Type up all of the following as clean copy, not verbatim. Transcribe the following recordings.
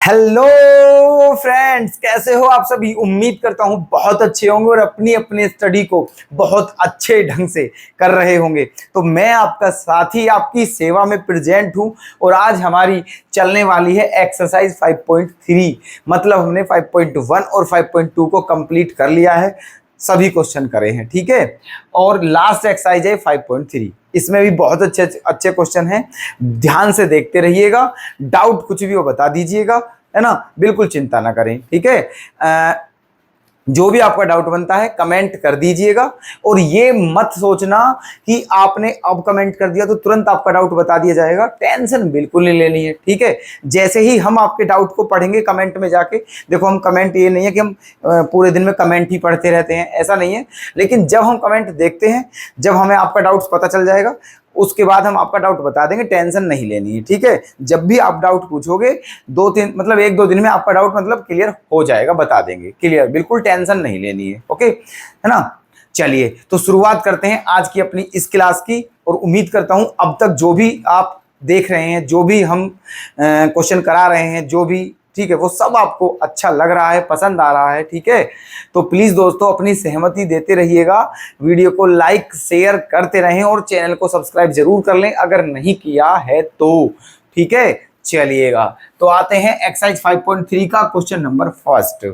Hello friends, कैसे हो आप सभी। उम्मीद करता हूं बहुत अच्छे होंगे और अपनी अपनी स्टडी को बहुत अच्छे ढंग से कर रहे होंगे। तो मैं आपका साथी आपकी सेवा में प्रेजेंट हूं और आज हमारी चलने वाली है एक्सरसाइज 5.3। मतलब हमने 5.1 और 5.2 को कंप्लीट कर लिया है, सभी क्वेश्चन करे हैं, ठीक है। और लास्ट एक्सरसाइज है 5.3। इसमें भी बहुत अच्छे अच्छे क्वेश्चन हैं, ध्यान से देखते रहिएगा। डाउट कुछ भी हो बता दीजिएगा, है ना, बिल्कुल चिंता ना करें, ठीक है। जो भी आपका डाउट बनता है कमेंट कर दीजिएगा और ये मत सोचना कि आपने अब कमेंट कर दिया तो तुरंत आपका डाउट बता दिया जाएगा। टेंशन बिल्कुल नहीं लेनी है, ठीक है। जैसे ही हम आपके डाउट को पढ़ेंगे कमेंट में जाके, देखो हम कमेंट, ये नहीं है कि हम पूरे दिन में कमेंट ही पढ़ते रहते हैं, ऐसा नहीं है। लेकिन जब हम कमेंट देखते हैं, जब हमें आपका डाउट पता चल जाएगा, उसके बाद हम आपका डाउट बता देंगे। टेंशन नहीं लेनी है, ठीक है। जब भी आप डाउट पूछोगे 2-3 मतलब 1-2 दिन में आपका डाउट मतलब क्लियर हो जाएगा, बता देंगे क्लियर, बिल्कुल टेंशन नहीं लेनी है, ओके, है ना। चलिए तो शुरुआत करते हैं आज की अपनी इस क्लास की। और उम्मीद करता हूं अब तक जो भी आप देख रहे हैं, जो भी हम क्वेश्चन करा रहे हैं, जो भी, ठीक है, वो सब आपको अच्छा लग रहा है, पसंद आ रहा है, ठीक है। तो प्लीज दोस्तों अपनी सहमति देते रहिएगा, वीडियो को लाइक शेयर करते रहें और चैनल को सब्सक्राइब जरूर कर लें अगर नहीं किया है तो, ठीक है। चलिएगा तो आते हैं एक्सरसाइज 5.3 का क्वेश्चन नंबर फर्स्ट।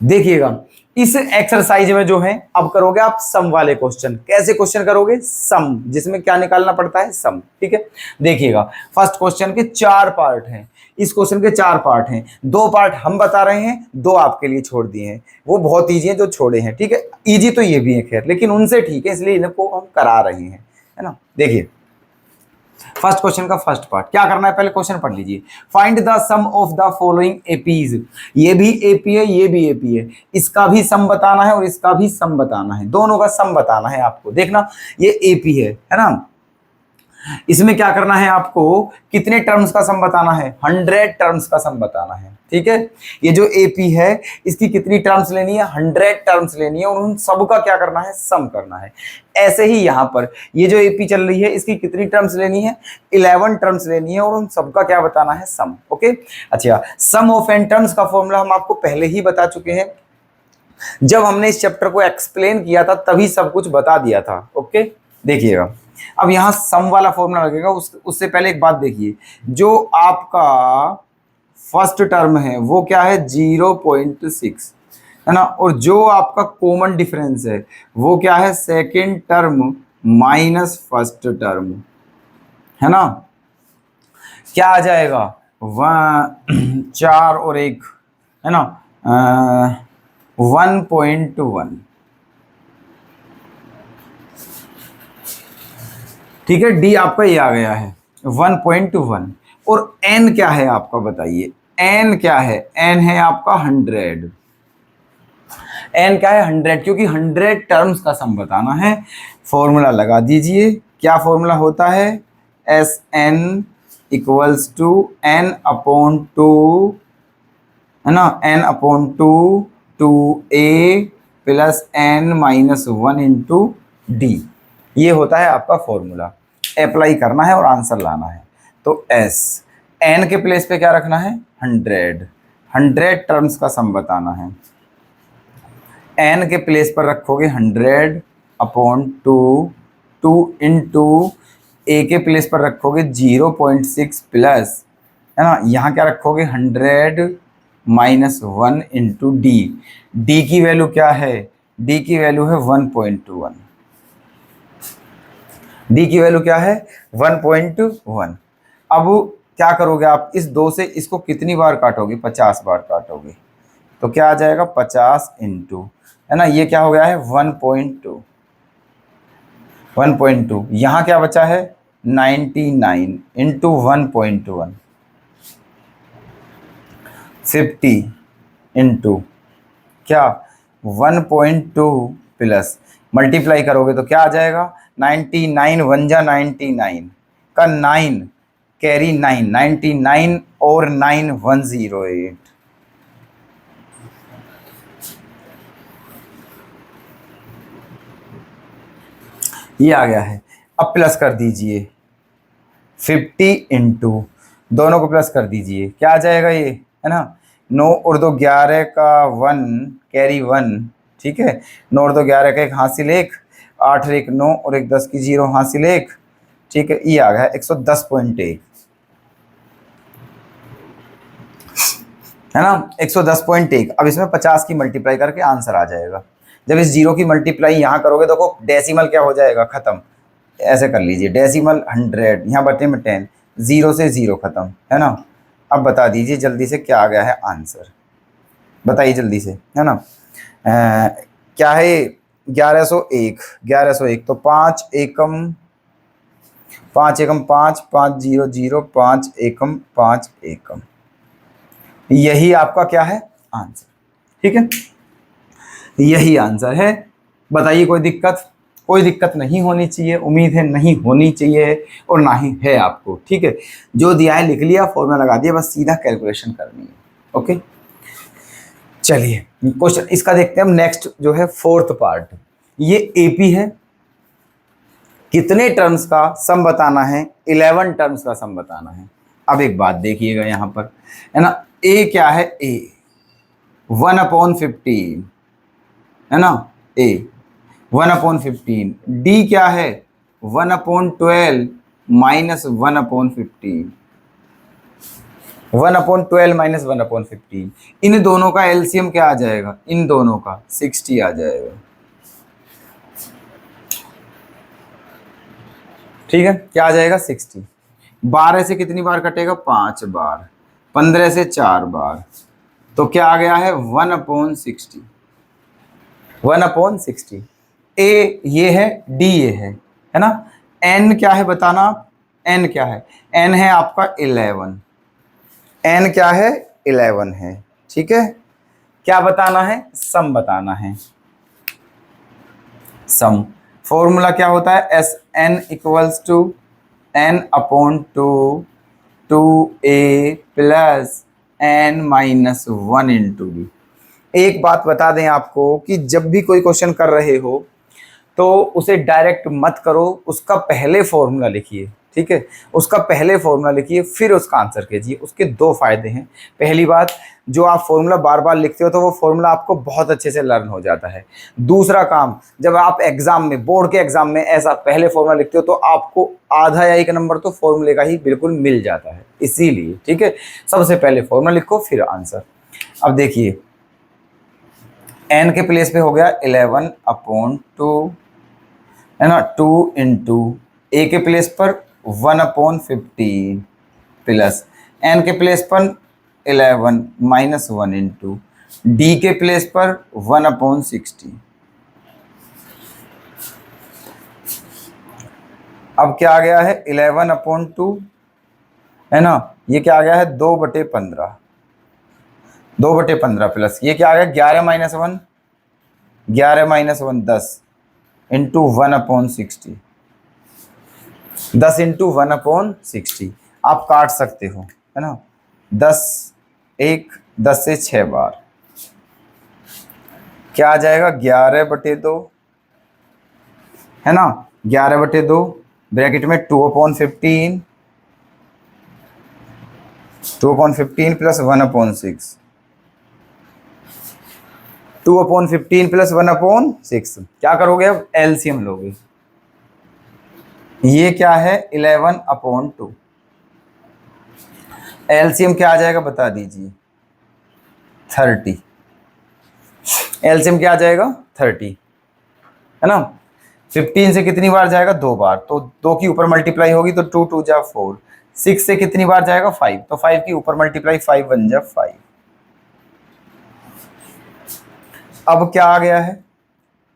देखिएगा इस एक्सरसाइज में जो है, अब करोगे आप सम वाले क्वेश्चन। कैसे क्वेश्चन करोगे? सम, जिसमें क्या निकालना पड़ता है? सम, ठीक है। देखिएगा फर्स्ट क्वेश्चन के 4 पार्ट हैं। इस क्वेश्चन के 4 पार्ट हैं, 2 पार्ट हम बता रहे हैं, 2 आपके लिए छोड़ दिए हैं। वो बहुत ईजी है जो छोड़े हैं, ठीक है। ईजी तो ये भी है खैर, लेकिन उनसे ठीक है, इसलिए इनको हम करा रहे हैं, है ना। देखिए फर्स्ट क्वेश्चन का फर्स्ट पार्ट क्या करना है, पहले क्वेश्चन पढ़ लीजिए। Find the sum of the following APs. ये भी एपी है, ये भी एपी है, इसका भी सम बताना है और इसका भी सम बताना है, दोनों का सम बताना है आपको। देखना ये एपी है ना। इसमें क्या करना है आपको, कितने टर्म्स का सम बताना है? 100 टर्म्स का सम बताना है, ठीक है। ये जो एपी है इसकी कितनी टर्म्स लेनी है? 100 टर्म्स लेनी है और उन सबका क्या करना है? सम करना है। ऐसे ही यहां पर ये जो एपी चल रही है इसकी कितनी टर्म्स लेनी है? 11 टर्म्स लेनी है और उन सबका क्या बताना है? सम, ओके। अच्छा, सम ऑफ एन टर्म्स का फॉर्मूला हम आपको पहले ही बता चुके हैं, जब हमने इस चैप्टर को एक्सप्लेन किया था तभी सब कुछ बता दिया था, ओके। देखिएगा अब यहां सम वाला फॉर्मूला लगेगा, उससे पहले एक बात देखिए, जो आपका फर्स्ट टर्म है वो क्या है? 0.6, है ना। और जो आपका कॉमन डिफरेंस है वो क्या है? Second term minus first term, है ना। क्या आ जाएगा? 4 और 1, है ना, 1.1, ठीक है। डी आपका ये आ गया है 1.1। और एन क्या है आपका, बताइए। एन क्या है? एन है आपका 100। एन क्या है? 100, क्योंकि 100 टर्म्स का सम बताना है। फॉर्मूला लगा दीजिए, क्या फॉर्मूला होता है? S N equals to N upon 2, है ना, N upon 2 A plus N minus 1 into D. ये होता है आपका फॉर्मूला, अप्लाई करना है और आंसर लाना है। तो एस, एन के प्लेस पे क्या रखना है? 100। 100 टर्म्स का सम बताना है। एन के प्लेस पर रखोगे 100 अपॉन 2 इंटू ए के प्लेस पर रखोगे 0.6 प्लस, है ना, यहाँ क्या रखोगे? 100 माइनस 1 इंटू डी। डी की वैल्यू क्या है? डी की वैल्यू है 1.1। डी की वैल्यू क्या है? 1.1। अब क्या करोगे आप? इस 2 से इसको कितनी बार काटोगे? 50 बार काटोगे। तो क्या आ जाएगा? 50 इंटू, है ना, ये क्या हो गया है? 1.2। 1.2 यहाँ क्या बचा है? 99 इंटू 1.1, 50 इंटू क्या? 1.2 प्लस मल्टीप्लाई करोगे तो क्या आ जाएगा? 99 वन जा 99 का 9 कैरी 9, 99 और 9 108। ये आ गया है। अब प्लस कर दीजिए 50 इंटू दोनों को प्लस कर दीजिए, क्या आ जाएगा ये, है ना। 9 और 2 11 का 1 कैरी 1, ठीक है। 9 और 2 11 का 1 हासिल 1, 8 और 1 9 और 1 10 की 0 हासिल 1, ठीक है। ये आ गया 110.1, है ना, 110.1। अब इसमें 50 की मल्टीप्लाई करके आंसर आ जाएगा। जब इस 0 की मल्टीप्लाई यहाँ करोगे देखो डेसिमल क्या हो जाएगा, खत्म। ऐसे कर लीजिए, डेसिमल 100, यहाँ बटे में 10, 0 से 0 खत्म, है ना। अब बता दीजिए जल्दी से क्या आ गया है आंसर, बताइए जल्दी से, है ना। क्या है 1101, 1101 तो 5 एकम 5 एकम 5 5 0 0 5 एकम 5 एकम, यही आपका क्या है आंसर, ठीक है। यही आंसर है। बताइए कोई दिक्कत, कोई दिक्कत नहीं होनी चाहिए, उम्मीद है नहीं होनी चाहिए और ना ही है आपको, ठीक है। जो दिया है लिख लिया, फॉर्मूला लगा दिया, बस सीधा कैलकुलेशन करनी है, ओके। चलिए क्वेश्चन इसका देखते हैं हम। नेक्स्ट जो है फोर्थ पार्ट, ये एपी है। कितने टर्म्स का सम बताना है, 11 टर्म्स का सम बताना है। अब एक बात देखिएगा यहाँ पर, है ना, ए क्या है, ए 1/15, है ना, ए 1/15। डी क्या है 1/12 माइनस 1/15, 1/12 माइनस 1/15। इन दोनों का एलसीएम क्या आ जाएगा, इन दोनों का 60 आ जाएगा, ठीक है। क्या आ जाएगा 60। 12 से कितनी बार कटेगा, 5 बार। 15 से 4 बार, तो क्या आ गया है 1/60, 1/60। ए ये है, डी ये है ना। एन क्या है बताना, एन क्या है, एन है आपका 11, एन क्या है 11 है, ठीक है। क्या बताना है, सम बताना है, सम। फॉर्मूला क्या होता है, S N equals to n/2 2a plus n-1 into B. एक बात बता दें आपको कि जब भी कोई क्वेश्चन कर रहे हो तो उसे डायरेक्ट मत करो, उसका पहले फॉर्मूला लिखिए, ठीक है। उसका पहले फॉर्मूला लिखिए फिर उसका आंसर कीजिए। उसके दो फायदे हैं। पहली बात, जो आप फॉर्मूला बार बार लिखते हो तो वो फॉर्मूला आपको बहुत अच्छे से लर्न हो जाता है। दूसरा काम, जब आप एग्जाम में, बोर्ड के एग्जाम में ऐसा पहले फॉर्मूला लिखते हो तो आपको आधा या 1 नंबर तो फॉर्मूले का ही बिल्कुल मिल जाता है, इसीलिए, ठीक है। सबसे पहले फॉर्मूला लिखो फिर आंसर। अब देखिए n के प्लेस पे हो गया 11/2, है ना, 2 इंटू ए के प्लेस पर 1/15 प्लस n के प्लेस पर 11 माइनस 1 इंटू डी के प्लेस पर 1/60। अब क्या आ गया है 11/2, है ना, ये क्या आ गया है 2/15, 2/15 प्लस ये क्या आ गया 11 माइनस 1, 11 माइनस 1 10 इंटू 1/60, 10 इंटू 1/60। आप काट सकते हो, है ना, 10 1 10 से 6 बार, क्या आ जाएगा 11/2, है ना, 11/2 ब्रैकेट में 2/15, 2/15 प्लस 1/6, 2/15 प्लस 1/6। क्या करोगे अब, एलसीएम लोगे। ये क्या है 11/2, एलसीएम क्या आ जाएगा बता दीजिए 30, एलसीएम क्या आ जाएगा 30, है ना। 15 से कितनी बार जाएगा 2 बार, तो 2 की ऊपर मल्टीप्लाई होगी तो 2 2 जा 4। 6 से कितनी बार जाएगा 5, तो 5 की ऊपर मल्टीप्लाई 5 1 जा 5। अब क्या आ गया है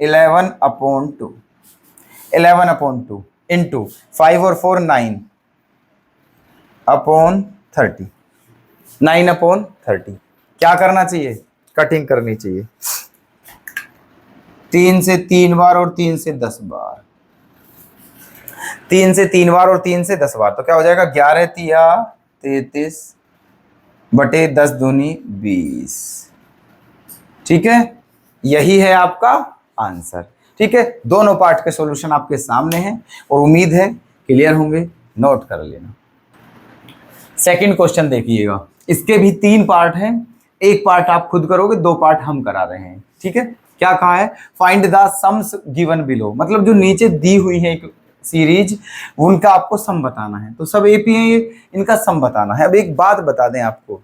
11/2, 11/2 इंटू 5 और 4 9/30, 9/30। क्या करना चाहिए, कटिंग करनी चाहिए, 3 से 3 बार और 3 से 10 बार, 3 से 3 बार और 3 से 10 बार, तो क्या हो जाएगा 11 तिया 33 बटे 10 दूनी 20, ठीक है। यही है आपका आंसर, ठीक है। दोनों पार्ट के सॉल्यूशन आपके सामने हैं और उम्मीद है क्लियर होंगे, नोट कर लेना। सेकंड क्वेश्चन देखिएगा, इसके भी 3 पार्ट हैं, एक पार्ट आप खुद करोगे, 2 पार्ट हम करा रहे हैं, ठीक है। क्या कहा है, find the sums given below, मतलब जो नीचे दी हुई है एक सीरीज, उनका आपको सम बताना है। तो सब एपी है ये, इनका सम बताना है। अब एक बात बता दें आपको,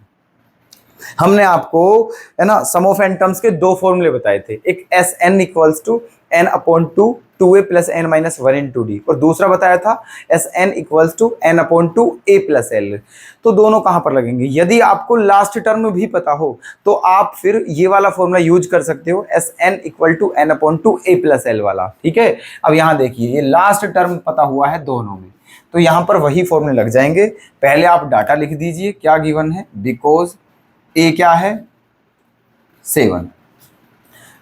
हमने आपको है ना सम ऑफ एन टर्म्स के 2 फॉर्मूले बताए थे, एक S N equals to N upon two A plus N minus one into D, और दूसरा बताया था S N equals to N upon two A plus L. तो दोनों कहां पर लगेंगे, यदि आपको लास्ट टर्म भी पता हो तो आप फिर ये वाला फॉर्मूला यूज कर सकते हो, S N equal to N upon two A plus L वाला, ठीक है। अब यहां देखिए, ये लास्ट टर्म पता हुआ है दोनों में, तो यहां पर वही फॉर्मूले लग जाएंगे। पहले आप डाटा लिख दीजिए, क्या गिवन है, बिकॉज ए क्या है 7,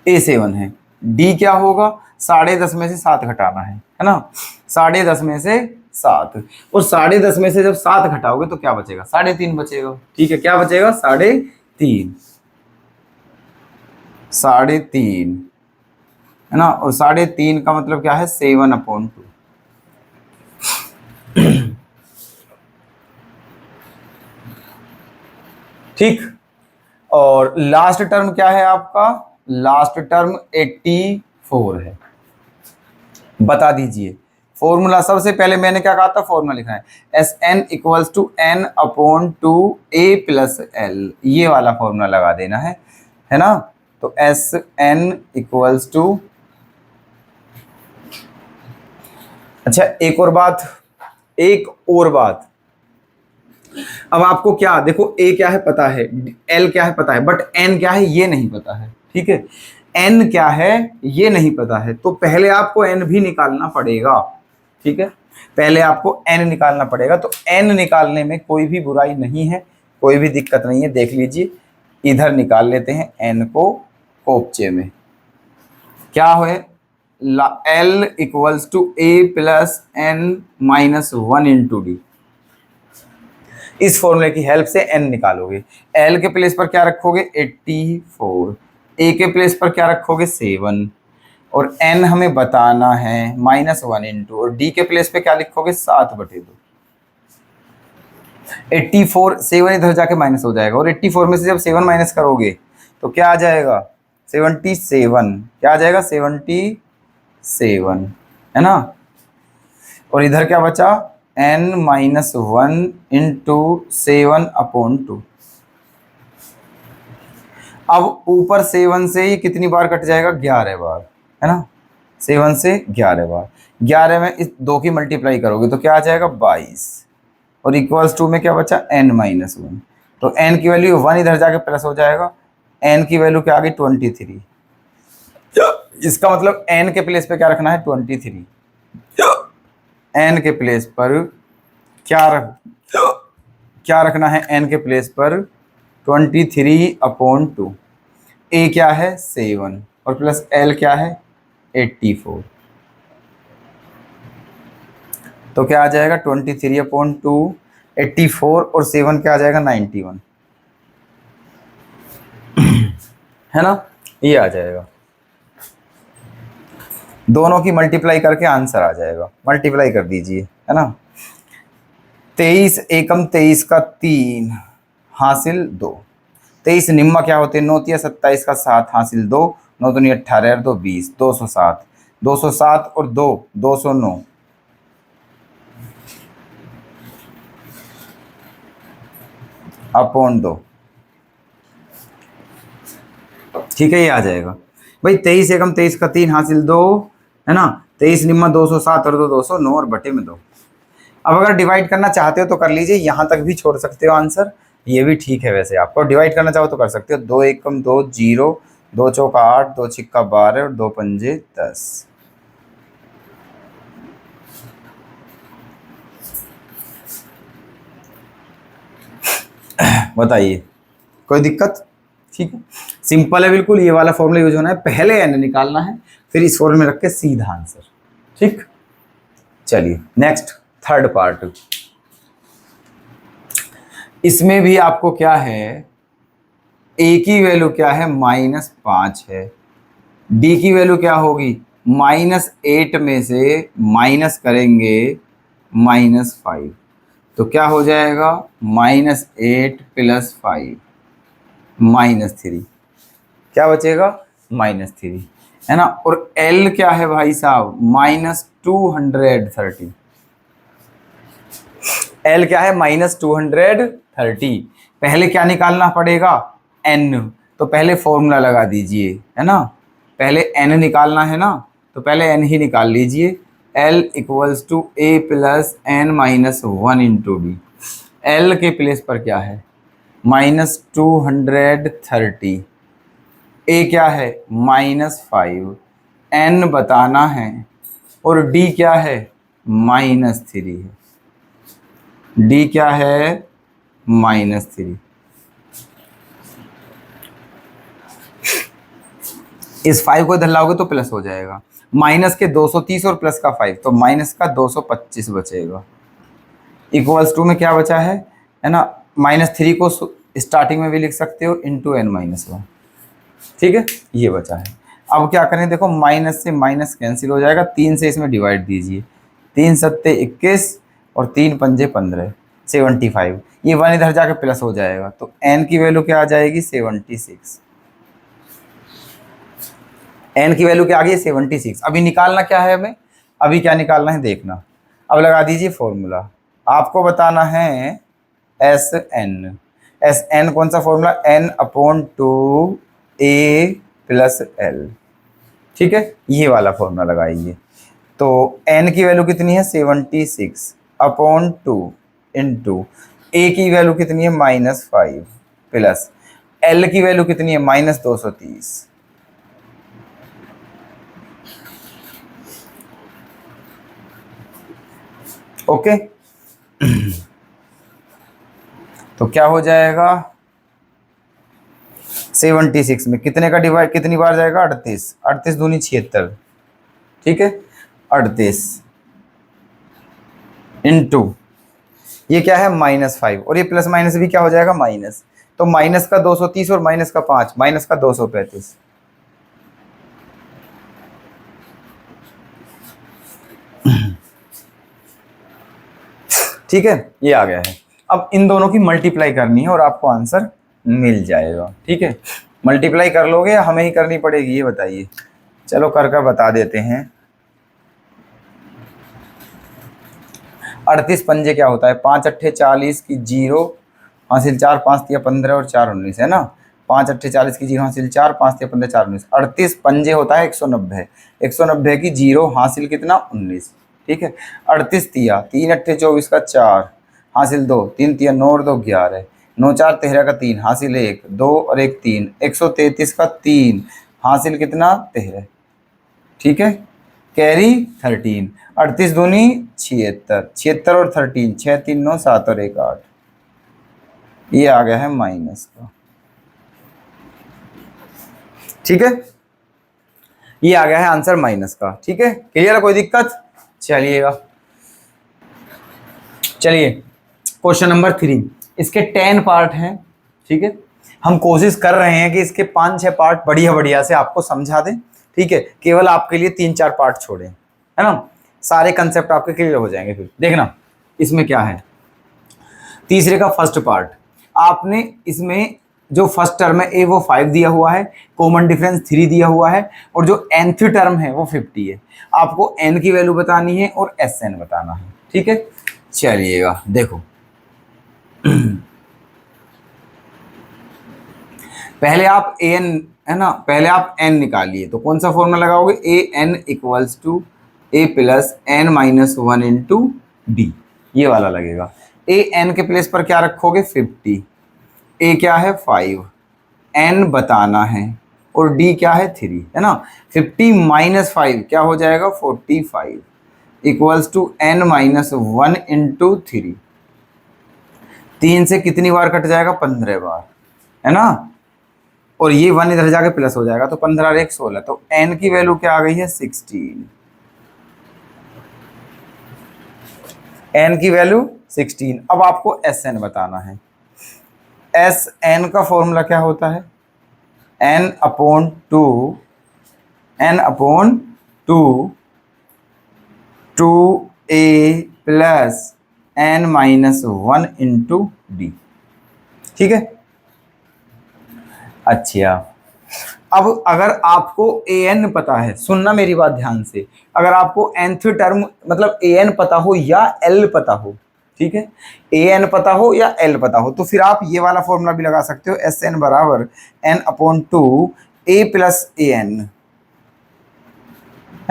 ए 7 है, डी क्या होगा 10.5 में से 7 घटाना है ना, 10.5 में से 7, और 10.5 में से जब 7 घटाओगे तो क्या बचेगा, 3.5 बचेगा, ठीक है। क्या बचेगा 3.5, 3.5 है ना, और 3.5 का मतलब क्या है 7/2, ठीक। और लास्ट टर्म क्या है आपका, लास्ट टर्म 84 है, बता दीजिए फॉर्मूला। सबसे पहले मैंने क्या कहा था, फॉर्मूला लिखा है S N equals to N upon two A plus L, ये वाला फॉर्मूला लगा देना है ना। तो एस एन इक्वल्स टू, अच्छा एक और बात, अब आपको क्या देखो, ए क्या है पता है, एल क्या है पता है, बट एन क्या है ये नहीं पता है, ठीक है। एन क्या है ये नहीं पता है, तो पहले आपको एन भी निकालना पड़ेगा, ठीक है। पहले आपको एन निकालना पड़ेगा, तो एन निकालने में कोई भी बुराई नहीं है, कोई भी दिक्कत नहीं है। देख लीजिए, इधर निकाल लेते हैं एन को कोपचे में, क्या है L equals to A plus N minus one into D. इस फॉर्मूले की हेल्प से n निकालोगे, l के प्लेस पर क्या रखोगे 84, a के प्लेस पर क्या रखोगे 7, और n हमें बताना है -1 इंटू, और d के प्लेस पे क्या लिखोगे 7/2। 84, 7 इधर जाके माइनस हो जाएगा, और 84 में से जब 7 माइनस करोगे तो क्या आ जाएगा 77, क्या आ जाएगा 77, है ना। और इधर क्या बचा n-1 इंटू 7/2। अब ऊपर 7 से ये कितनी बार कट जाएगा 11 बार, है ना, 7 से 11 बार, 11 में इस 2 की मल्टीप्लाई करोगे तो क्या आ जाएगा 22, और इक्वल्स टू में क्या बचा n-1, तो n की वैल्यू 1 इधर जाके प्लस हो जाएगा, n की वैल्यू क्या आ गई 23। इसका मतलब n के प्लेस पे क्या रखना है 23, n के प्लेस पर क्या रखना है, n के प्लेस पर 23/2, a क्या है 7 और प्लस l क्या है 84, तो क्या आ जाएगा 23/2, 84 और 7 क्या आ जाएगा 91, है ना, ये आ जाएगा। दोनों की मल्टीप्लाई करके आंसर आ जाएगा, मल्टीप्लाई कर दीजिए, है ना। 23 एकम 23 का 3 हासिल 2, 23 निम्मा क्या होते हैं 9 या 27 का 7 हासिल 2, 9 तो नहीं 18 और 2 20, 207, 207 और 2 209, अपॉन 2, ठीक है, ये आ जाएगा भाई। 23 एकम 23 का 3 हासिल 2, है ना, 23 निम्मा 207 और 2 209 और बटे में 2। अब अगर डिवाइड करना चाहते हो तो कर लीजिए, यहाँ तक भी छोड़ सकते हो आंसर, ये भी ठीक है। वैसे आपको डिवाइड करना चाहो तो कर सकते हो, 2 एकम 2 0, 2 चौका 8, 2 छिक्का 12 और 2 पंजे 10। बताइए कोई दिक्कत, ठीक है, सिंपल है बिल्कुल। ये वाला फॉर्मूला यूज होना है, पहले n निकालना है, फिर इस फॉर्मूले में रख के सीधा आंसर, ठीक। चलिए नेक्स्ट थर्ड पार्ट, इसमें भी आपको क्या है, a की वैल्यू क्या है -5 है, d की वैल्यू क्या होगी -8 में से माइनस करेंगे -5, तो क्या हो जाएगा, -8 + 5 -3, क्या बचेगा, -3, है ना। और L क्या है भाई साहब, -230। L क्या है, -230। पहले क्या निकालना पड़ेगा, N। तो पहले फॉर्मूला लगा दीजिए, है ना, पहले N निकालना है ना, तो पहले N ही निकाल लीजिए। L = A + n-1 × D। L के प्लेस पर क्या है, -230, A क्या है, -5, N बताना है, और D क्या है, -3 है। D क्या है, -3। इस 5 को इधर लाओगे तो प्लस हो जाएगा, माइनस के 230 और प्लस का 5, तो माइनस का 225 बचेगा। इक्वल्स टू में क्या बचा है ना, -3 को स्टार्टिंग में भी लिख सकते हो, × n-1, ठीक है, ये बचा है। अब क्या करें, देखो माइनस से माइनस कैंसिल हो जाएगा, 3 से इसमें डिवाइड दीजिए, 3 सत्ते 21 और 3 पंजे 15, 75। ये 1 इधर जाके प्लस हो जाएगा, तो n की वैल्यू क्या आ जाएगी, 76। n की वैल्यू क्या आ गई, 76। अभी निकालना क्या है हमें, अभी क्या निकालना है देखना। अब लगा दीजिए फॉर्मूला, आपको बताना है एस एन कौन सा फॉर्मूला, n/2 a + l, ठीक है, ये वाला फॉर्मूला लगाइए। तो n की वैल्यू कितनी है, 76/2 इंटू a की वैल्यू कितनी है, -5 प्लस l की वैल्यू कितनी है, -230। ओके, तो क्या हो जाएगा, 76 में कितने का डिवाइड, कितनी बार जाएगा, 38, 38 दूनी 76, ठीक है, 38 इंटू ये क्या है, -5, और ये प्लस माइनस भी क्या हो जाएगा, माइनस। तो माइनस का 230 और माइनस का 5, माइनस का 235, ठीक है, ये आ गया है। अब इन दोनों की मल्टीप्लाई करनी है और आपको आंसर मिल जाएगा, ठीक है। मल्टीप्लाई कर लोगे या हमें ही करनी पड़ेगी, ये बताइए। चलो कर कर बता देते हैं। 38 पंजे क्या होता है, 5 अट्ठे 40 की 0 हासिल 4, 5 तिया 15 और 4 19, है ना। 5 अट्ठे 40 की 0 हासिल 4, 5 तिया 15 4 19, 38 पंजे होता है 190, 190 की 0 हासिल कितना, 19, ठीक है। 38 तिया 3 अट्ठे 24 का 4 हासिल 2, 3 तिया 9 और 2 11, 9 4 13 का 3 हासिल 1, 2 और 1 3, 133 का 3 हासिल कितना, 13, ठीक है। कैरी 13, 38 दूनी 76, 76 और 13, 6 3 9 7 और 1 8, ये आ गया है माइनस का, ठीक है, ये आ गया है आंसर माइनस का, ठीक है। क्लियर है, कोई दिक्कत, चलिएगा। चलिए क्वेश्चन नंबर 3, इसके 10 पार्ट हैं, ठीक है। हम कोशिश कर रहे हैं कि इसके 5-6 पार्ट बढ़िया बढ़िया से आपको समझा दें, ठीक है। केवल आपके लिए 3-4 पार्ट छोड़े, है ना, सारे कंसेप्ट आपके क्लियर हो जाएंगे। फिर देखना इसमें क्या है, तीसरे का फर्स्ट पार्ट, आपने इसमें जो फर्स्ट टर्म है ए वो 5 दिया हुआ है, कॉमन डिफरेंस 3 दिया हुआ है, और जो nth टर्म है वो 50 है। आपको n की वैल्यू बतानी है और Sn बताना है, ठीक है। चलिएगा देखो, पहले आप an, है ना, पहले आप n निकालिए, तो कौन सा फॉर्मूला लगाओगे, an = a + n-1 × d, ये वाला लगेगा। a n के प्लेस पर क्या रखोगे, 50, a क्या है 5, n बताना है, और d क्या है 3, है ना। 50 - 5 क्या हो जाएगा, 45 = n-1 × 3, 3 से कितनी बार कट जाएगा, 15 बार, है ना। और ये 1 इधर जाके प्लस हो जाएगा, तो 15 और 1 16, तो n की वैल्यू क्या आ गई है, 16, n की वैल्यू 16। अब आपको Sn बताना है। Sn का फॉर्मूला क्या होता है, n/2 2a + n-1 into D. ठीक है। अच्छा, अब अगर आपको an पता है, सुनना मेरी बात ध्यान से, अगर आपको nth टर्म मतलब an पता हो या l पता हो, ठीक है, an पता हो या l पता हो, तो फिर आप ये वाला फॉर्मूला भी लगा सकते हो, Sn बराबर n/2 a प्लस an,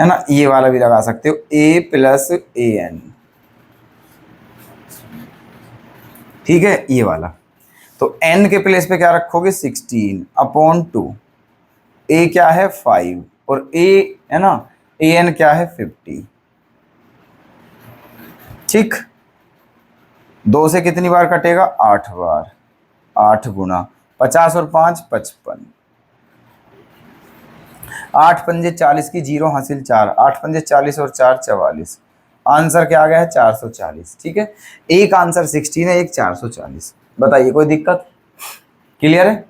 है ना, ये वाला भी लगा सकते हो, a प्लस an। ठीक है, ये वाला। तो n के प्लेस पे क्या रखोगे 16/2, a क्या है 5 और a है ना, an क्या है 50। ठीक, 2 से कितनी बार कटेगा 8 बार, 8 गुना 50 और 5 55, 8 पंजे 40 की, 0 हासिल 4, 8 पंजे 40 और 4 44, आंसर क्या आ गया है 440। ठीक है, एक आंसर 16 है, एक 440। बताइए कोई दिक्कत? क्लियर है?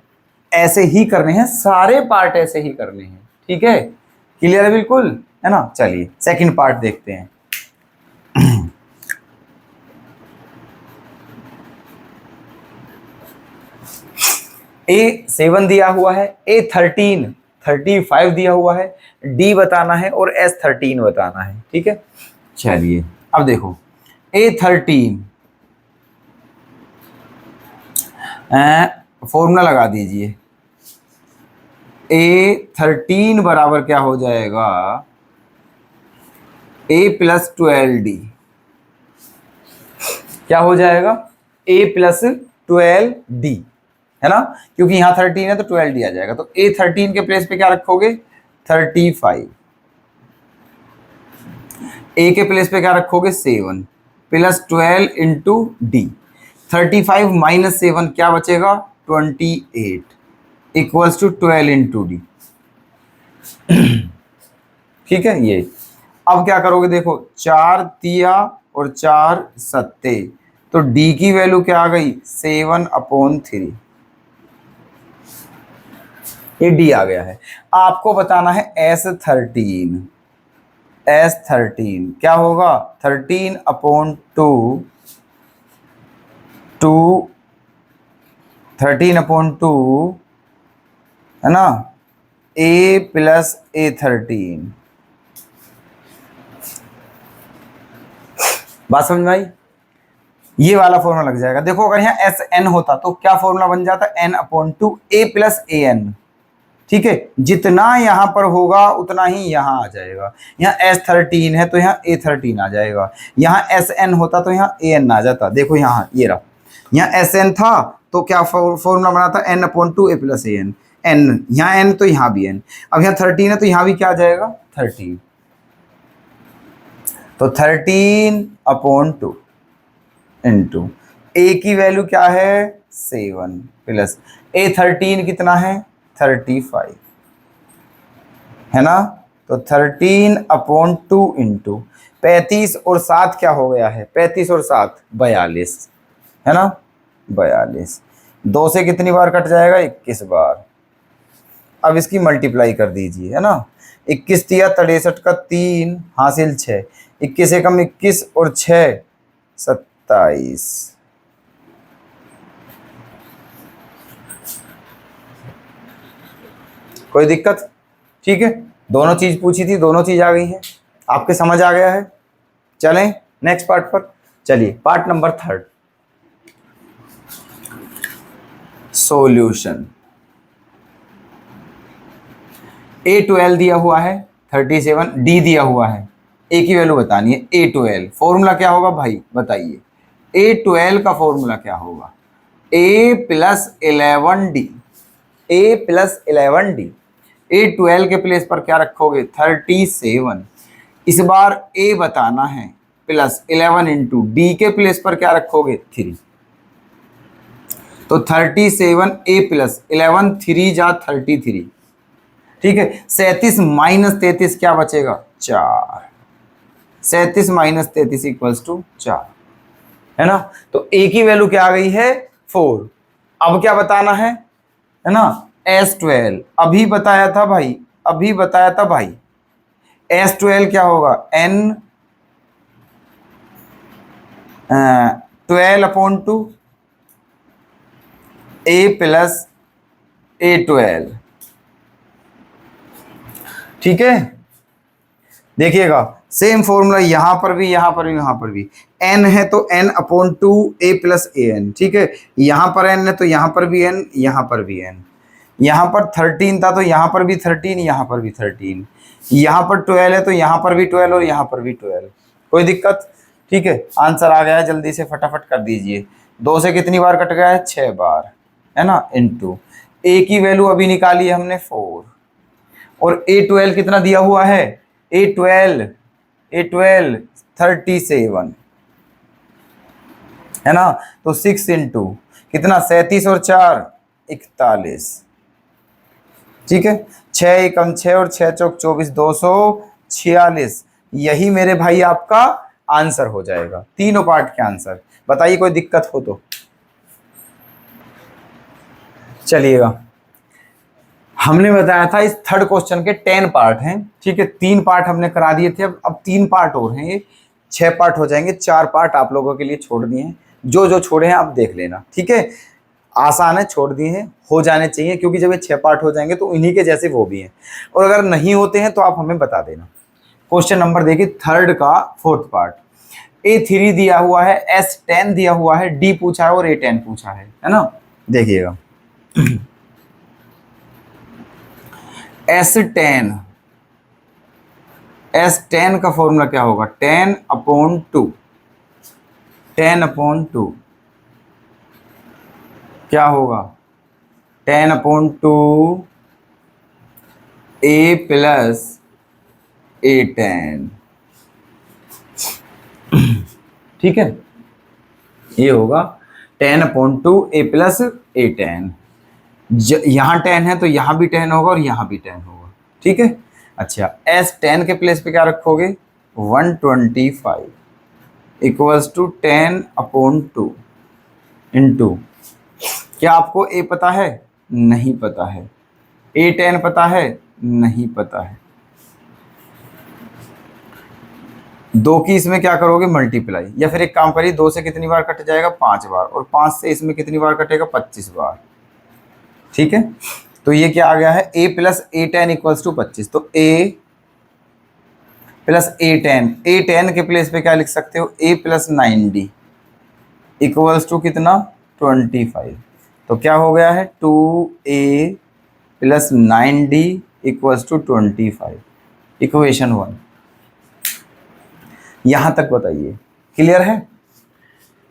ऐसे ही करने हैं सारे पार्ट, ऐसे ही करने हैं। ठीक है, क्लियर है बिल्कुल, है ना। चलिए सेकंड पार्ट देखते हैं। A7 दिया हुआ है, A13 35 दिया हुआ है, D बताना है और S13 बताना है। ठीक है, चलिए अब देखो A13 फॉर्मूला लगा दीजिए। A13 बराबर क्या हो जाएगा, A प्लस 12D। क्या हो जाएगा, A प्लस 12D, है ना, क्योंकि यहां 13 है तो 12D आ जाएगा। तो A13 के प्लेस पे क्या रखोगे 35, A के प्लेस पे क्या रखोगे 7 प्लस 12 इंटू डी। 35 माइनस 7 क्या बचेगा 28 इक्वल्स टू 12 इंटू डी। ठीक है, ये अब क्या करोगे, देखो 4 तिया और 4 सत्ते, तो डी की वैल्यू क्या आ गई 7/3। ये डी आ गया है। आपको बताना है S13, S13 क्या होगा 13/2 13/2 है ना, A प्लस A13। बात समझ में आई? ये वाला फॉर्मूला लग जाएगा। देखो अगर यहाँ SN होता तो क्या फॉर्मूला बन जाता n/2 A प्लस AN। ठीक है, जितना यहां पर होगा उतना ही यहां आ जाएगा। यहाँ S13 है तो यहाँ A13 आ जाएगा, यहाँ SN होता तो यहाँ AN आ जाता। देखो यहाँ ये रहा, यहाँ SN था तो क्या फॉर्मूला बना था n/2 A plus AN। n यहाँ n तो यहाँ भी n। अब यहाँ 13 है तो यहाँ भी क्या आ जाएगा 13, तो 13/2 इंटू A की वैल्यू क्या है 7 प्लस A13 कितना है 35, है ना, तो 13/2 इंटू 35 और 7 क्या हो गया है 35 और 7 42, है ना 42। 2 से कितनी बार कट जाएगा 21 बार। अब इसकी मल्टीप्लाई कर दीजिए, है ना, 21 तिया 63 का 3 हासिल 6, 21 एकम 21 और 6 27। कोई दिक्कत? ठीक है, दोनों चीज पूछी थी, दोनों चीज आ गई है, आपके समझ आ गया है। चलें नेक्स्ट पार्ट पर। चलिए पार्ट नंबर 3, सॉल्यूशन। A12 दिया हुआ है 37, D दिया हुआ है, A की वैल्यू बतानी है। A12 फॉर्मूला क्या होगा भाई बताइए, A12 का फॉर्मूला क्या होगा A plus 11D, A plus 11D। A12 के प्लेस पर क्या रखोगे 37, इस बार A बताना है, प्लस 11 इंटू डी के प्लेस पर क्या रखोगे 3, तो 37 A प्लस 11 3 जा 33। ठीक है, 37 माइनस 33 क्या बचेगा 4, 37 माइनस 33 इक्वल्स टू 4, है ना। तो A की वैल्यू क्या आ गई है 4। अब क्या बताना है ना S12, अभी बताया था भाई, अभी बताया था भाई, S12 क्या होगा N 12/2 a प्लस A12। ठीक है, देखिएगा सेम फॉर्मूला यहां पर भी, यहां पर भी, यहां पर भी। n है तो n/2 a plus A N. ठीक है, यहां पर n है तो यहां पर भी n, यहां पर भी n। यहां पर 13 था तो यहां पर भी 13, यहां पर भी 13। यहां पर 12 है तो यहां पर भी 12 और यहां पर भी 12। कोई दिक्कत? ठीक है, आंसर आ गया है, जल्दी से फटाफट कर दीजिए। 2 से कितनी बार कट गया है? 6 बार, है ना, इनटू a की वैल्यू अभी निकाली है हमने 4, और A12 कितना दिया हुआ है? A12 37, है ना। तो 6 इंटू कितना? 37 और 4 41। ठीक है, 6 एकम 6 और 6 चौक 24, 246। यही मेरे भाई आपका आंसर हो जाएगा, तीनों पार्ट के आंसर। बताइए कोई दिक्कत हो तो। चलिएगा, हमने बताया था इस थर्ड क्वेश्चन के 10 पार्ट हैं। ठीक है, 3 पार्ट हमने करा दिए थे, अब 3 पार्ट और हैं, ये 6 पार्ट हो जाएंगे। 4 पार्ट आप लोगों के लिए छोड़ दिए हैं, जो जो छोड़े हैं आप देख लेना। ठीक है, आसान है, छोड़ दिए हैं, हो जाने चाहिए, क्योंकि जब ये 6 पार्ट हो जाएंगे तो इन्हीं के जैसे वो भी हैं, और अगर नहीं होते हैं तो आप हमें बता देना। क्वेश्चन नंबर देखिए, थर्ड का 4th पार्ट। A3 दिया हुआ है, S10 दिया हुआ है, D पूछा है और A10 पूछा है ना। देखिएगा S10, S10 का फॉर्मूला क्या होगा? 10/2, 10/2 क्या होगा? 10/2 A प्लस A10। ठीक है, ये होगा 10/2 A प्लस A10। यहां 10 है तो यहां भी 10 होगा और यहां भी 10 होगा। ठीक है, अच्छा, S10 के प्लेस पे क्या रखोगे? 125 इक्वल्स टू 10/2 इंटू, क्या आपको A पता है? नहीं पता है। A10 पता है? नहीं पता है। 2 की इसमें क्या करोगे? मल्टीप्लाई, या फिर एक काम करिए, 2 से कितनी बार कट जाएगा? 5 बार, और 5 से इसमें कितनी बार कटेगा? 25 बार। ठीक है, तो ये क्या आ गया है? A plus A10 equals to 25। तो A प्लस A10, A10 के प्लेस पे क्या लिख सकते हो? A plus 9D equals to कितना? 25। तो क्या हो गया है? 2A plus 9D equals to 25, equation 1। यहां तक बताइए, क्लियर है?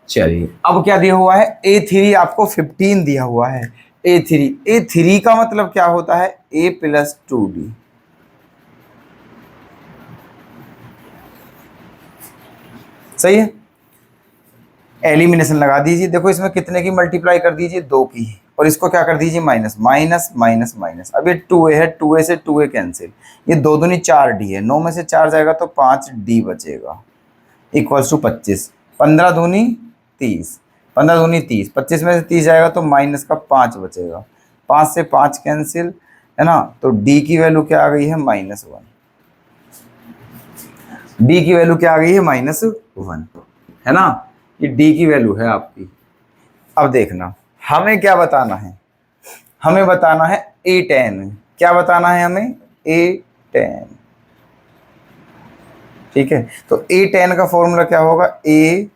चलिए, अब क्या दिया हुआ है? A3 आपको 15 दिया हुआ है। A3 का मतलब क्या होता है? A plus 2D। सही है, एलिमिनेशन लगा दीजिए। देखो इसमें कितने की मल्टीप्लाई कर दीजिए? 2 की, और इसको क्या कर दीजिए? Minus minus minus minus. अब ये 2A है, 2A से 2A कैंसिल, ये 2 दूनी 4D है, 9 में से 4 जाएगा तो 5D बचेगा, इक्वल्स टू 25। 15 दूनी 30, 15 दूनी 30, 25 में से 30 जाएगा तो माइनस का 5 बचेगा, 5 से 5 कैंसिल, है ना। तो D की वैल्यू क्या आ गई है? -1। D की वैल्यू क्या आ गई है? -1, है ना। ये D की वैल्यू है आपकी। अब देखना, हमें क्या बताना है? हमें बताना है A10। क्या बताना है हमें? A10। ठीक है, तो A10 का फॉर्मूला क्या होगा? A,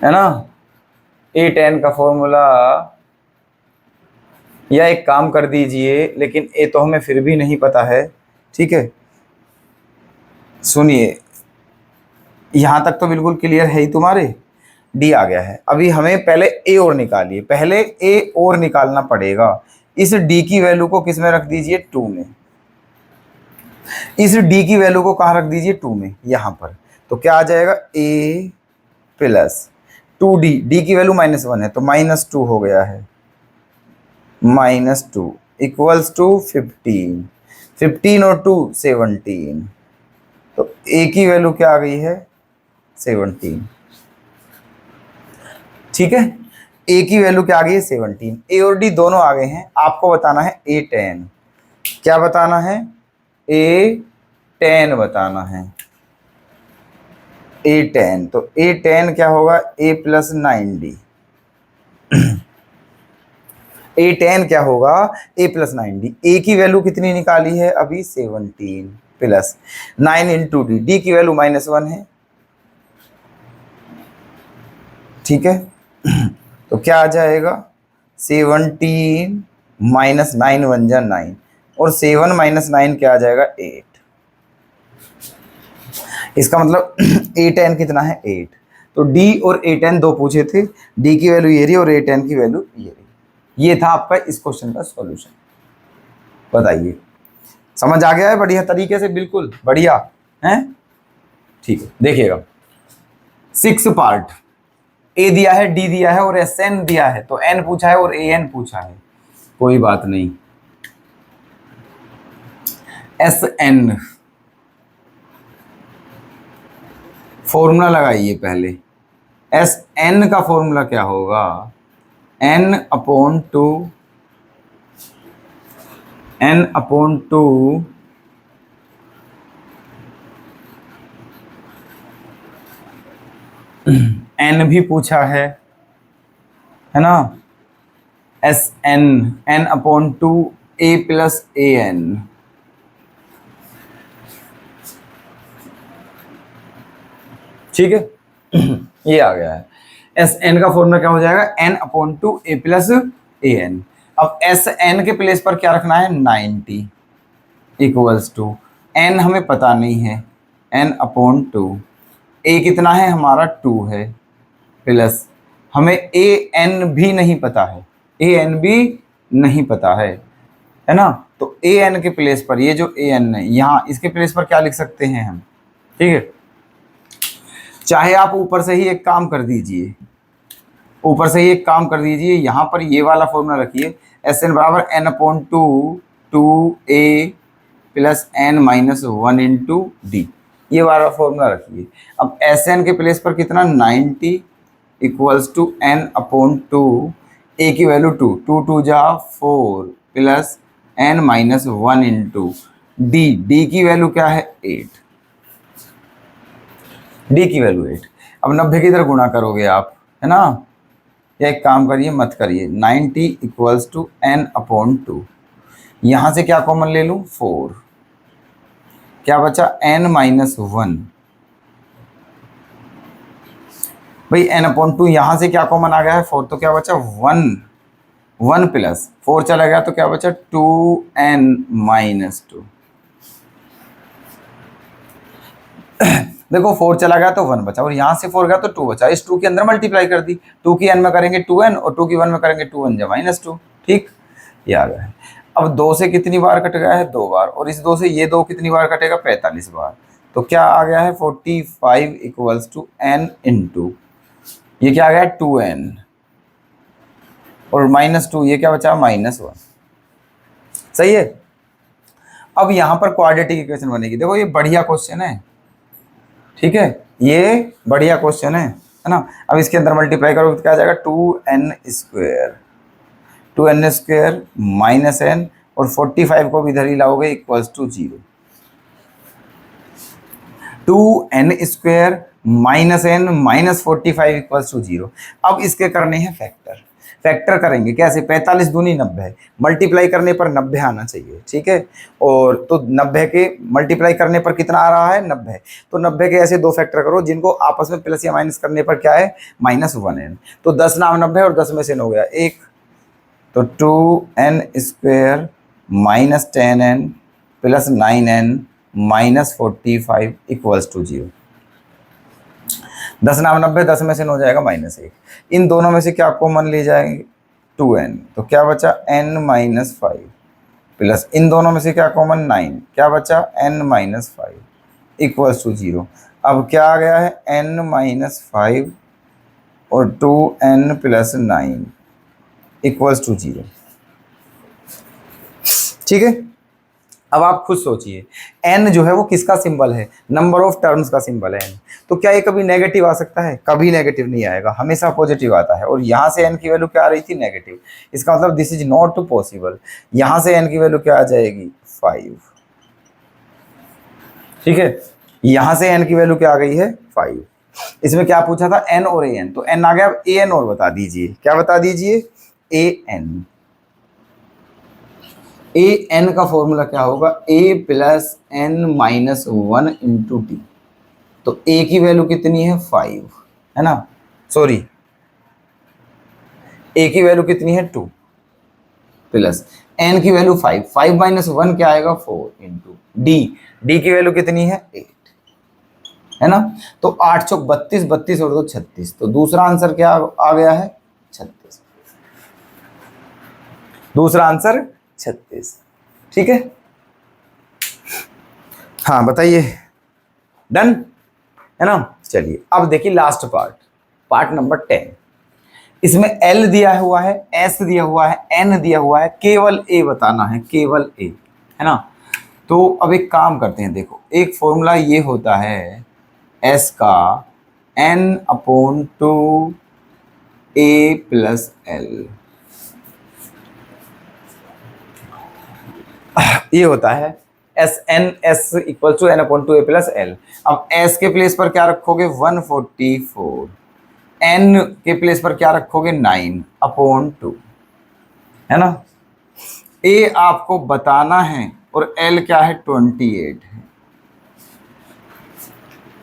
है ना, A10 का फॉर्मूला, या एक काम कर दीजिए, लेकिन A तो हमें फिर भी नहीं पता है। ठीक है, सुनिए, यहां तक तो बिल्कुल क्लियर है ही तुम्हारे। D आ गया है, अभी हमें पहले A और निकालिए, पहले A और निकालना पड़ेगा। इस D की वैल्यू को किस में रख दीजिए? 2 में। इस D की वैल्यू को कहाँ रख दीजिए? 2 में, यहां पर। तो क्या आ जाएगा? A प्लस 2D, D की वैल्यू -1 है तो -2 हो गया है, -2 इक्वल्स टू 15। 15 और 2 17, तो A की वैल्यू क्या आ गई है? 17। ठीक है, A की वैल्यू क्या आ गई है? 17। A और D दोनों आ गए हैं, आपको बताना है A10। क्या बताना है? A10 बताना है। ए टेन, तो ए टेन क्या होगा, A plus 9d। A ten क्या होगा, ए प्लस 9d। ए की वैल्यू कितनी निकाली है अभी, 17 प्लस 9 इंटू डी, डी की वैल्यू -1 है, ठीक है। तो क्या आ जाएगा, 17 माइनस 9 1 जा 9, और 7 माइनस 9 क्या आ जाएगा, 8। इसका मतलब ए टेन कितना है, 8। तो डी और ए टेन दो पूछे थे, डी की वैल्यू ये रही और ए टेन की वैल्यू ये रही। ये था आपका इस क्वेश्चन का सॉल्यूशन। बताइए, समझ आ गया है बढ़िया तरीके से, बिल्कुल बढ़िया है, ठीक है। देखिएगा 6 पार्ट, ए दिया है, डी दिया है और एस एन दिया है, तो एन पूछा है और ए एन पूछा है, कोई बात नहीं। एस एन फॉर्मूला लगाइए पहले। एस एन का फॉर्मूला क्या होगा, एन अपॉन टू एन भी पूछा है ना, S N upon two A plus A N. ठीक है, ये आ गया है। एस एन का फॉर्मूला क्या हो जाएगा, N upon two A plus A N. अब एस एन के प्लेस पर क्या रखना है, 90 इक्वल्स टू, एन हमें पता नहीं है, एन अपॉन टू, ए कितना है हमारा 2 है, प्लस हमें ए एन भी नहीं पता है, ए एन भी नहीं पता है ना। तो ए एन के प्लेस पर ये जो ए एन है यहाँ, इसके प्लेस पर क्या लिख सकते हैं हम, ठीक है। चाहे आप ऊपर से ही एक काम कर दीजिए, ऊपर से ही एक काम कर दीजिए, यहाँ पर ये वाला फॉर्मूला रखिए, एस एन बराबर N upon two A plus N minus 1 into D, ये वाला फॉर्मूला रखिए। अब एस एन के प्लेस पर कितना, 90 equals to N upon two, A की वैल्यू 2, 2 2 जा 4 plus N minus 1 into D, D की वैल्यू क्या है, 8, डी की वैल्यू 8। अब 90 की तरह गुणा करोगे आप, है ना, या एक काम करिए, मत करिए, 90 equals to N upon two, यहाँ से क्या कॉमन ले लूँ, 4, क्या बचा, एन माइनस 1, भाई एन अपॉन टू, यहाँ से क्या कॉमन आ गया है, 4, तो क्या बचा 1 प्लस 4 चला गया, तो क्या बचा 2n माइनस 2। देखो 4 चला गया तो 1 बचा, और यहाँ से 4 गया तो 2 बचा, इस 2 के अंदर मल्टीप्लाई कर दी, 2 की n में करेंगे 2n और 2 की 1 में करेंगे 2n जा माइनस 2, ठीक, ये आ गया है। अब 2 से कितनी बार कट गया है, 2 बार, और इस 2 से ये 2 कितनी बार कटेगा, 45 बार, तो क्या आ गया है 45 इक्वल्स टू n इंटू, ये क्या आ गया 2n और माइनस 2, ये क्या बचा माइनस 1, सही है। अब यहाँ पर क्वाड्रेटिक इक्वेशन बनेगी, देखो ये बढ़िया क्वेश्चन है, ठीक है, ये बढ़िया क्वेश्चन है ना। अब इसके अंदर मल्टीप्लाई करो तो क्या आ जाएगा, 2n स्क्वायर माइनस n, और 45 को भी इधर ही लाओगे equals to 0, 2n square minus n minus 45 equals to 0। अब इसके करने हैं फैक्टर, फैक्टर करेंगे कैसे, 45 दूनी 90, मल्टीप्लाई करने पर 90 आना चाहिए, ठीक है। और तो 90 के मल्टीप्लाई करने पर कितना आ रहा है, 90, तो 90 के ऐसे दो फैक्टर करो जिनको आपस में प्लस या माइनस करने पर क्या है, -1n, तो 10 नाम 90 और 10 में से हो गया 1, तो 2n square minus 10n plus 9n minus 45 equals to 0। 10 नाम 90, 10 में से हो जाएगा -1, इन दोनों में से क्या कॉमन ले जाएंगे, 2n, तो क्या बचा n माइनस 5, प्लस इन दोनों में से क्या कॉमन 9, क्या बचा n माइनस 5 इक्वल्स टू 0। अब क्या आ गया है, n माइनस 5 और 2n प्लस 9 इक्वल्स टू 0, ठीक है। अब आप खुद सोचिए, n जो है वो किसका सिंबल है, नंबर ऑफ टर्म्स का सिंबल है n, तो क्या ये कभी नेगेटिव आ सकता है, कभी नेगेटिव नहीं आएगा, हमेशा पॉजिटिव आता है। और यहाँ से n की वैल्यू क्या आ रही थी, नेगेटिव, इसका मतलब दिस इज नॉट पॉसिबल। यहाँ से n की वैल्यू क्या आ जाएगी, 5, ठीक है, यहाँ से n की वैल्यू क्या आ गई है, 5, इसमें क्या पूछा था, एन और ए एन, तो एन आ गया, अब ए एन और बता दीजिए, क्या बता दीजिए, ए एन। ए एन का फॉर्मूला क्या होगा, A plus N minus one into T. तो ए की वैल्यू कितनी है 5, है ना, सॉरी ए की वैल्यू कितनी है 2 प्लस एन की वैल्यू 5, 5 माइनस वन क्या आएगा 4 इंटू डी, डी की वैल्यू कितनी है 8, है ना। तो 8 चौक 32, 32 और 2 36, तो दूसरा आंसर क्या आ गया है 36, दूसरा आंसर 36, ठीक है। हाँ बताइए, डन है ना। चलिए अब देखिए लास्ट पार्ट, पार्ट नंबर 10। इसमें एल दिया हुआ है, एस दिया हुआ है, एन दिया हुआ है, केवल ए बताना है, केवल ए, है ना। तो अब एक काम करते हैं, देखो एक फॉर्मूला ये होता है एस का N upon 2 A plus L, ये होता है S N, S equal to N upon 2 A plus L. अब एस के प्लेस पर क्या रखोगे 144, एन के प्लेस पर क्या रखोगे 9 अपॉन 2, है ना। ए आपको बताना है और एल क्या है 28 है,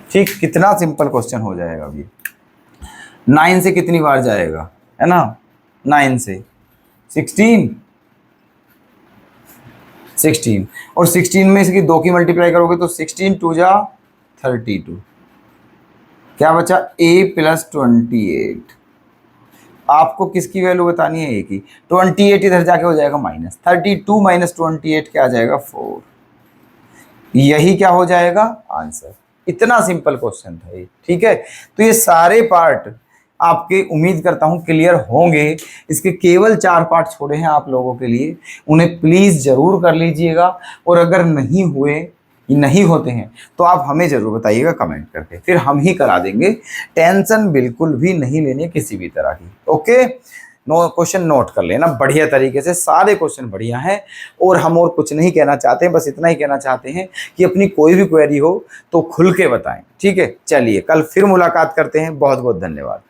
ठीक। कितना सिंपल क्वेश्चन हो जाएगा अभी। 9 से कितनी बार जाएगा, है ना, 9 से 16, 16 और 16 में इसकी 2 की मल्टीप्लाई करोगे तो 16 2 जा 32, क्या बचा a प्लस 28। आपको किसकी वैल्यू बतानी है, a की। 28 इधर जाके हो जाएगा माइनस, 32 माइनस 28 क्या आ जाएगा 4, यही क्या हो जाएगा आंसर। इतना सिंपल क्वेश्चन था ये, ठीक है। तो ये सारे पार्ट आपके उम्मीद करता हूं क्लियर होंगे। इसके केवल 4 पार्ट छोड़े हैं आप लोगों के लिए, उन्हें प्लीज जरूर कर लीजिएगा। और अगर नहीं हुए, नहीं होते हैं तो आप हमें जरूर बताइएगा कमेंट करके, फिर हम ही करा देंगे। टेंशन बिल्कुल भी नहीं लेनी किसी भी तरह की, ओके। नो क्वेश्चन नोट कर लेना बढ़िया तरीके से, सारे क्वेश्चन बढ़िया हैं। और हम और कुछ नहीं कहना चाहते हैं, बस इतना ही कहना चाहते हैं कि अपनी कोई भी क्वेरी हो तो खुल के बताएं, ठीक है। चलिए कल फिर मुलाकात करते हैं, बहुत बहुत धन्यवाद।